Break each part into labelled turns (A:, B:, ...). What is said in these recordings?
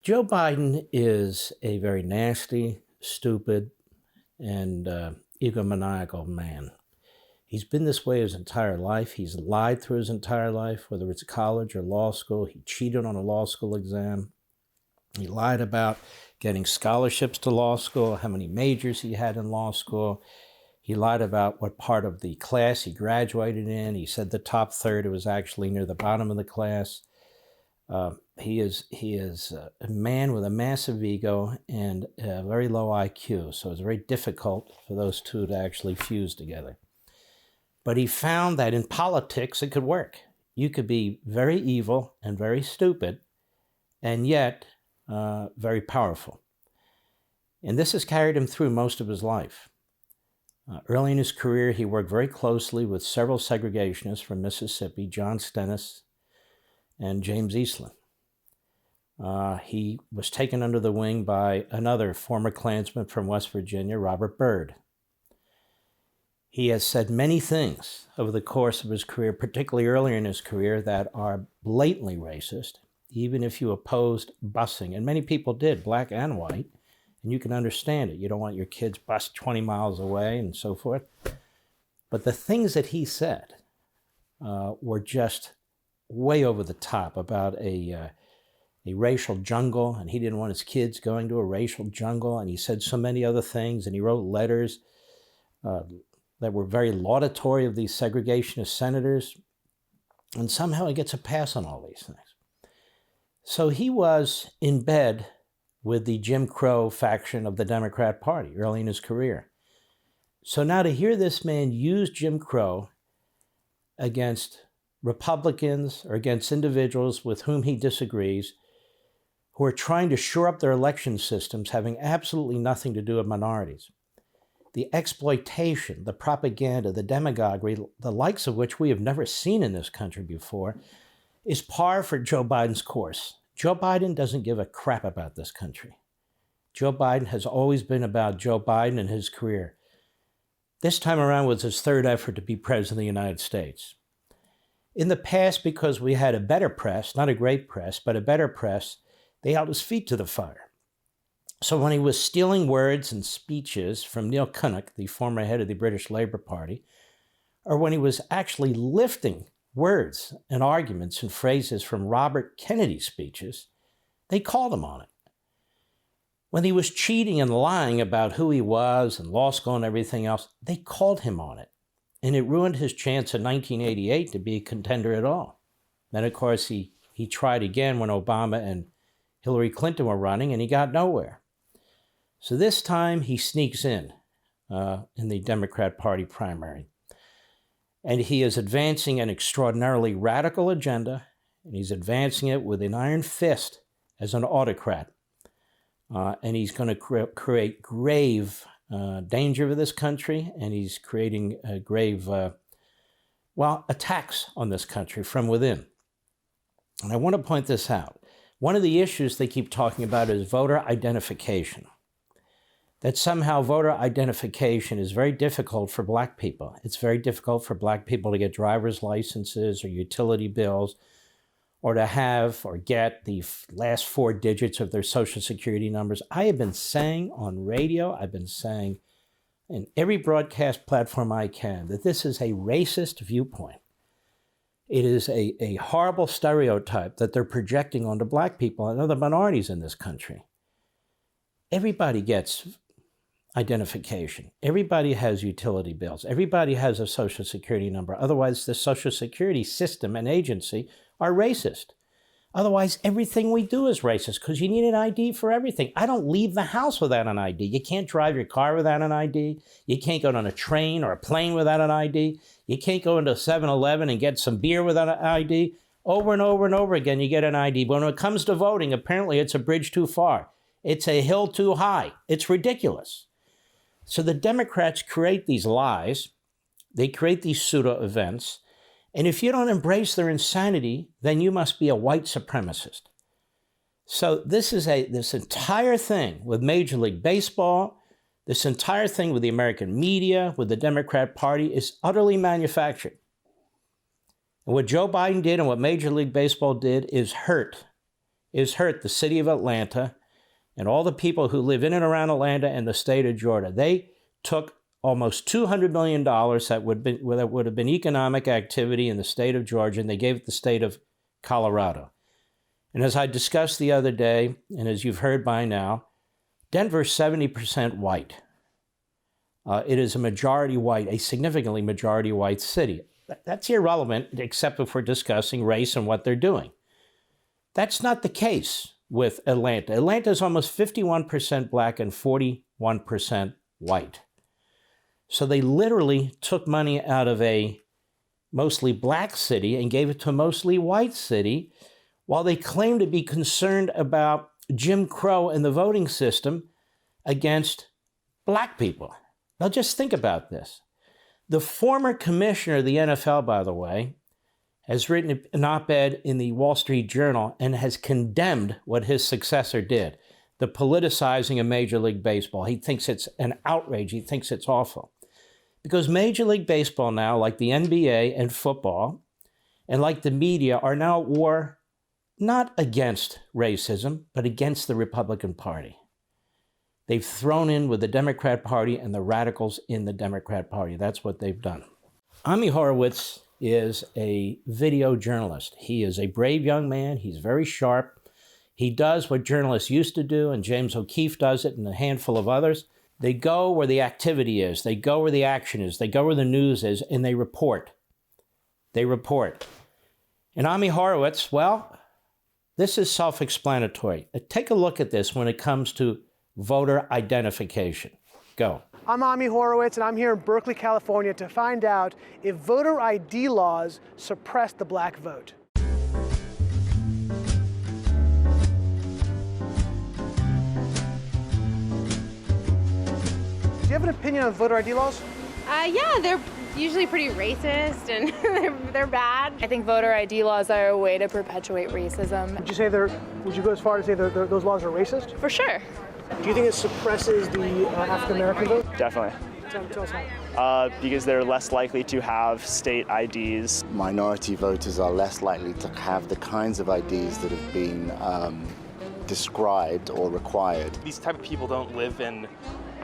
A: Joe Biden is a very nasty, stupid, and egomaniacal man. He's been this way his entire life. He's lied through his entire life, whether it's college or law school. He cheated on a law school exam. He lied about getting scholarships to law school, how many majors he had in law school. He lied about what part of the class he graduated in. He said the top third, it was actually near the bottom of the class. He is a man with a massive ego and a very low IQ, so it's very difficult for those two to actually fuse together. But he found that in politics it could work. You could be very evil and very stupid, and yet very powerful. And this has carried him through most of his life. Early in his career, he worked very closely with several segregationists from Mississippi, John Stennis and James Eastland. He was taken under the wing by another former Klansman from West Virginia, Robert Byrd. He has said many things over the course of his career, particularly earlier in his career, that are blatantly racist, even if you opposed busing. And many people did, black and white, and you can understand it. You don't want your kids bused 20 miles away and so forth. But the things that he said were just way over the top about a racial jungle, and he didn't want his kids going to a racial jungle, and he said so many other things, and he wrote letters that were very laudatory of these segregationist senators, and somehow he gets a pass on all these things. So he was in bed with the Jim Crow faction of the Democrat Party early in his career. So now to hear this man use Jim Crow against Republicans or against individuals with whom he disagrees, who are trying to shore up their election systems, having absolutely nothing to do with minorities. The exploitation, the propaganda, the demagoguery, the likes of which we have never seen in this country before, is par for Joe Biden's course. Joe Biden doesn't give a crap about this country. Joe Biden has always been about Joe Biden and his career. This time around was his third effort to be president of the United States. In the past, because we had a better press, not a great press, but a better press, they held his feet to the fire. So when he was stealing words and speeches from Neil Kinnock, the former head of the British Labour Party, or when he was actually lifting words and arguments and phrases from Robert Kennedy's speeches, they called him on it. When he was cheating and lying about who he was and law school and everything else, they called him on it. And it ruined his chance in 1988 to be a contender at all. Then, of course, he tried again when Obama and Hillary Clinton were running, and he got nowhere. So this time he sneaks in the Democrat Party primary. And he is advancing an extraordinarily radical agenda, and he's advancing it with an iron fist as an autocrat. And he's going to create grave danger for this country, and he's creating grave, attacks on this country from within. And I want to point this out. One of the issues they keep talking about is voter identification. That somehow voter identification is very difficult for black people. It's very difficult for black people to get driver's licenses or utility bills, or to have or get the last 4 digits of their social security numbers. I have been saying on radio, I've been saying in every broadcast platform I can, that this is a racist viewpoint. It is a horrible stereotype that they're projecting onto black people and other minorities in this country. Everybody gets identification. Everybody has utility bills. Everybody has a social security number. Otherwise, the social security system and agency are racist. Otherwise, everything we do is racist because you need an ID for everything. I don't leave the house without an ID. You can't drive your car without an ID. You can't go on a train or a plane without an ID. You can't go into 7-Eleven and get some beer without an ID. Over and over and over again, you get an ID. But when it comes to voting, apparently it's a bridge too far. It's a hill too high. It's ridiculous. So the Democrats create these lies. They create these pseudo events. And if you don't embrace their insanity, then you must be a white supremacist. So this entire thing with Major League Baseball, this entire thing with the American media, with the Democrat Party is utterly manufactured. And what Joe Biden did and what Major League Baseball did is hurt is hurt the city of Atlanta and all the people who live in and around Atlanta and the state of Georgia. They took almost $200 million that would have been economic activity in the state of Georgia, and they gave it the state of Colorado. And as I discussed the other day, and as you've heard by now, Denver's 70% white. It is a majority white, a significantly majority white city. That's irrelevant, except if we're discussing race and what they're doing. That's not the case with Atlanta. Atlanta is almost 51% black and 41% white. So they literally took money out of a mostly black city and gave it to a mostly white city, while they claim to be concerned about Jim Crow and the voting system against black people. Now just think about this. The former commissioner of the NFL, by the way, has written an op-ed in the Wall Street Journal and has condemned what his successor did, the politicizing of Major League Baseball. He thinks it's an outrage. He thinks it's awful. Because Major League Baseball now, like the NBA and football, and like the media, are now at war not against racism, but against the Republican Party. They've thrown in with the Democrat Party and the radicals in the Democrat Party. That's what they've done. Ami Horowitz is a video journalist. He is a brave young man. He's very sharp. He does what journalists used to do, and James O'Keefe does it, and a handful of others. They go where the activity is. They go where the action is. They go where the news is, and they report. They report. And Ami Horowitz, well, this is self-explanatory. Take a look at this when it comes to voter identification. Go.
B: I'm Ami Horowitz, and I'm here in Berkeley, California to find out if voter ID laws suppress the black vote. Do you have an opinion on voter ID laws?
C: Yeah, they're usually pretty racist and they're bad.
D: I think voter ID laws are a way to perpetuate racism.
B: Would you go as far to say those laws are racist?
D: For sure.
B: Do you think it suppresses the African American vote?
E: Definitely.
B: Tell us how.
E: Because they're less likely to have state IDs.
F: Minority voters are less likely to have the kinds of IDs that have been described or required.
G: These type of people don't live in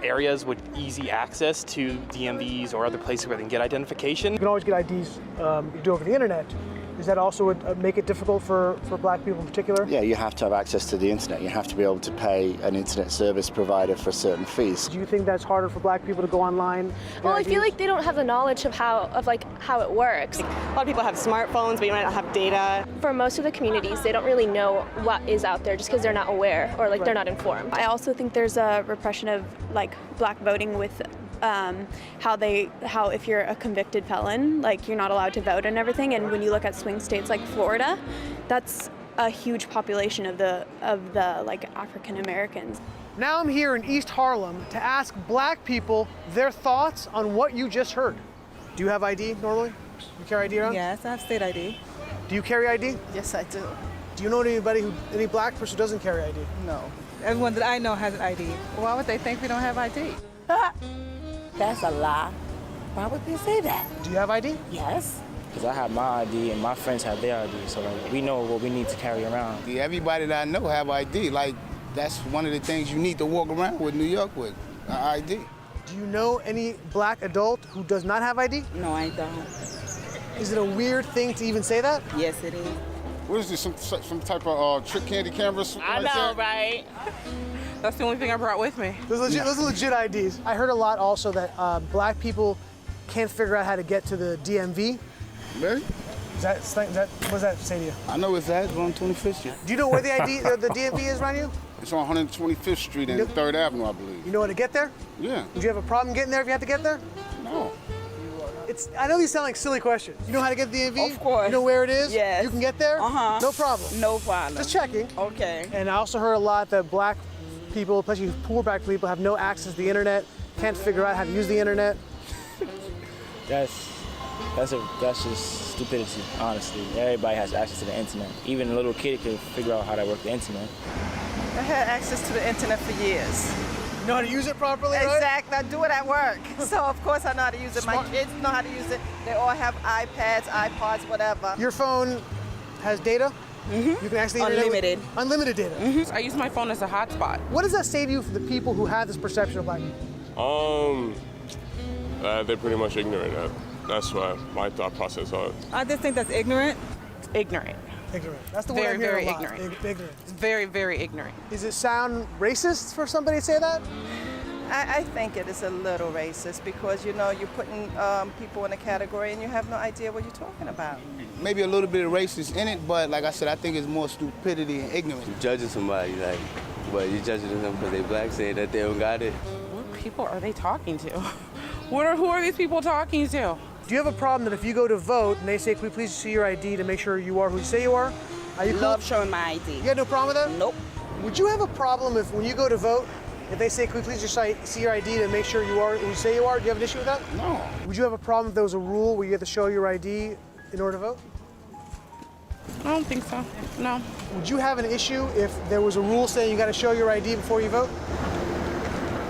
G: areas with easy access to DMVs or other places where they can get identification.
B: You can always get IDs you do over the internet. Does that also make it difficult for black people in particular?
F: Yeah, you have to have access to the internet. You have to be able to pay an internet service provider for certain fees.
B: Do you think that's harder for black people to go online?
D: Well, I feel like they don't have the knowledge of how it works.
H: A lot of people have smartphones, but you might not have data.
D: For most of the communities, they don't really know what is out there just because they're not aware or they're not informed.
I: I also think there's a repression of black voting with how if you're a convicted felon, you're not allowed to vote and everything. And when you look at swing states like Florida, that's a huge population of the African Americans.
B: Now I'm here in East Harlem to ask black people their thoughts on what you just heard. Do you have ID normally? You carry ID around?
J: Yes, I have state ID.
B: Do you carry ID?
J: Yes, I do.
B: Do you know any black person who doesn't carry ID?
J: No. Everyone that I know has an ID. Why would they think we don't have ID?
K: That's a lie. Why would they say that?
B: Do you have ID?
K: Yes.
L: Because I have my ID and my friends have their ID, so we know what we need to carry around.
M: Everybody that I know have ID. That's one of the things you need to walk around with New York with, ID.
B: Do you know any black adult who does not have ID?
K: No, I don't.
B: Is it a weird thing to even say that?
K: Yes, it is.
M: What is this, some type of trick candy camera?
K: I know, right?
J: That's the only thing I brought with me.
B: Those are legit IDs. I heard a lot also that black people can't figure out how to get to the DMV.
M: Really?
B: What does that say to you?
M: I know it's on 25th Street.
B: Do you know where the DMV is around you?
M: It's on 125th Street and 3rd Avenue, I believe.
B: You know how to get there?
M: Yeah.
B: Would you have a problem getting there if you had to get there?
M: No.
B: I know these sound like silly questions. You know how to get to the DMV?
K: Of course.
B: You know where it is?
K: Yes.
B: You can get there?
K: Uh-huh.
B: No problem.
K: No problem.
B: Just checking.
K: Okay.
B: And I also heard a lot that black people, especially poor black people, have no access to the internet, can't figure out how to use the internet.
L: That's just stupidity, honestly. Everybody has access to the internet. Even a little kid could figure out how to work the internet.
J: I had access to the internet for years.
B: You know how to use it properly, right?
J: Exactly. I do it at work. So, of course, I know how to use it. My kids know how to use it. They all have iPads, iPods, whatever.
B: Your phone has data? You can access the internet
J: Unlimited.
B: with unlimited data.
J: I use my phone as a hotspot.
B: What does that say to you for the people who have this perception of black people?
N: They're pretty much ignorant. That's why my thought process on it.
J: I just think that's ignorant. Ignorant.
B: Ignorant. That's the word I'm hearing a lot. Ignorant.
J: Very, very ignorant.
B: Does it sound racist for somebody to say that?
K: I think it is a little racist because, you know, you're putting people in a category and you have no idea what you're talking about.
M: Maybe a little bit of racist in it, but like I said, I think it's more stupidity and ignorance.
O: You're judging somebody, like, but you're judging them because they black, saying that they don't got it.
J: What people are they talking to? Who are these people talking to?
B: Do you have a problem that if you go to vote and they say, can we please see your ID to make sure you are who you say you are? Are you
K: Love
B: cool?
K: showing my ID.
B: You got no problem with that?
K: Nope.
B: Would you have a problem if when you go to vote, if they say, can we please just see your ID to make sure you are who you say you are? Do you have an issue with that?
M: No.
B: Would you have a problem if there was a rule where you had to show your ID in order to vote?
J: I don't think so. No.
B: Would you have an issue if there was a rule saying you got to show your ID before you vote?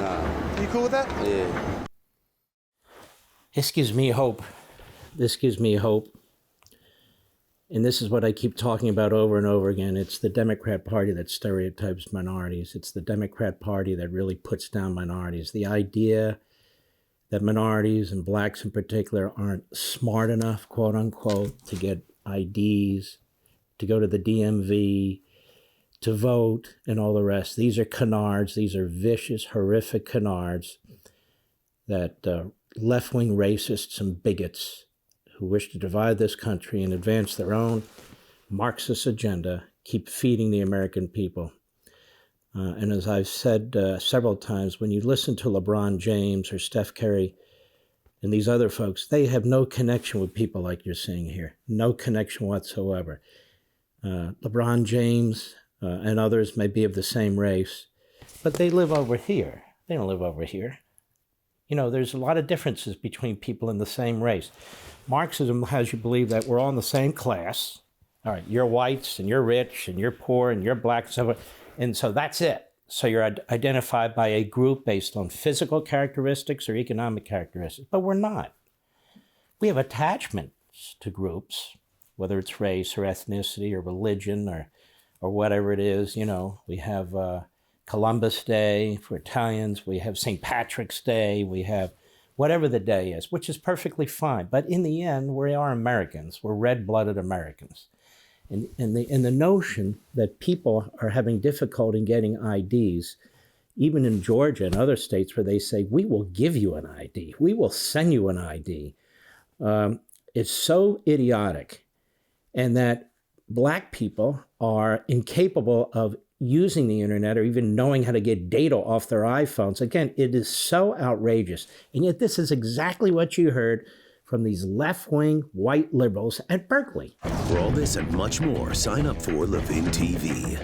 O: Nah.
B: Are you cool with that?
O: Yeah.
A: This gives me hope. This gives me hope. And this is what I keep talking about over and over again. It's the Democrat Party that stereotypes minorities. It's the Democrat Party that really puts down minorities. The idea that minorities and blacks in particular aren't smart enough, quote unquote, to get IDs, to go to the DMV, to vote, and all the rest. These are canards. These are vicious, horrific canards that left-wing racists and bigots who wish to divide this country and advance their own Marxist agenda keep feeding the American people. And as I've said several times, when you listen to LeBron James or Steph Curry and these other folks, they have no connection with people like you're seeing here. No connection whatsoever. LeBron James and others may be of the same race, but they live over here. They don't live over here. You know, there's a lot of differences between people in the same race. Marxism has you believe that we're all in the same class. All right, you're whites and you're rich and you're poor and you're black and so on. And so that's it. So you're identified by a group based on physical characteristics or economic characteristics, but we're not. We have attachments to groups, whether it's race or ethnicity or religion or whatever it is. You know, we have Columbus Day for Italians, we have St. Patrick's Day, we have whatever the day is, which is perfectly fine. But in the end, we are Americans. We're red-blooded Americans. And the notion that people are having difficulty in getting IDs, even in Georgia and other states where they say, we will give you an ID, we will send you an ID, is so idiotic. And that black people are incapable of using the internet or even knowing how to get data off their iPhones. Again, it is so outrageous. And yet this is exactly what you heard from these left-wing white liberals at Berkeley.
P: For all this and much more, sign up for Levin TV.